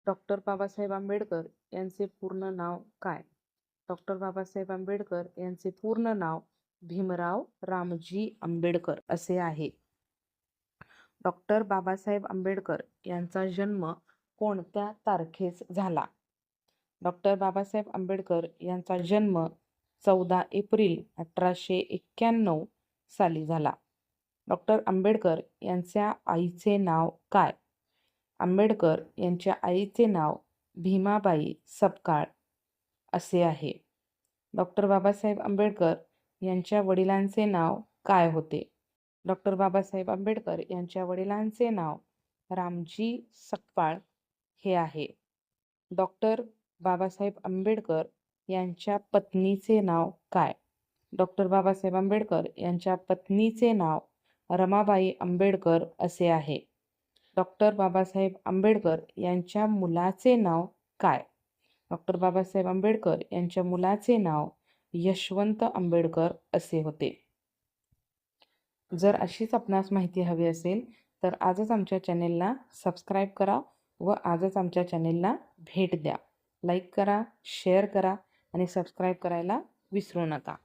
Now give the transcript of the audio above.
Doctor Babasaheb Ambedkar यांचे पूर्ण नाव काय? डॉक्टर बाबासाहेब आंबेडकर यांचे पूर्ण नाव भीमराव रामजी आंबेडकर असे आहे. डॉक्टर बाबासाहेब आंबेडकर यांचा जन्म कोणत्या तारखेस झाला? डॉक्टर बाबासाहेब आंबेडकर यांचा जन्म 14 एप्रिल 1891 साली झाला. डॉक्टर आंबेडकर यांच्या आईचे नाव काय? आंबेडकर यांच्या आईचे नाव भीमाबाई सपकाळ असे आहे. डॉक्टर बाबासाहेब आंबेडकर यांच्या वडिलांचे नाव काय होते? डॉक्टर बाबासाहेब आंबेडकर यांच्या वडिलांचे नाव रामजी सकपाळ हे आहे. डॉक्टर बाबासाहेब आंबेडकर यांच्या पत्नीचे नाव काय? डॉक्टर बाबासाहेब आंबेडकर यांच्या पत्नीचे नाव रमाबाई आंबेडकर असे आहे. डॉक्टर बाबासाहेब आंबेडकर यांच्या मुलाचे नाव काय? डॉक्टर बाबासाहेब आंबेडकर यांच्या मुलाचे नाव यशवंत आंबेडकर असे होते. जर अशीच आपणास माहिती हवी असेल तर आजच आमच्या चॅनेलला सबस्क्राईब करा व आजच आमच्या चॅनेलला भेट द्या. लाईक करा, शेअर करा आणि सबस्क्राईब करायला विसरू नका.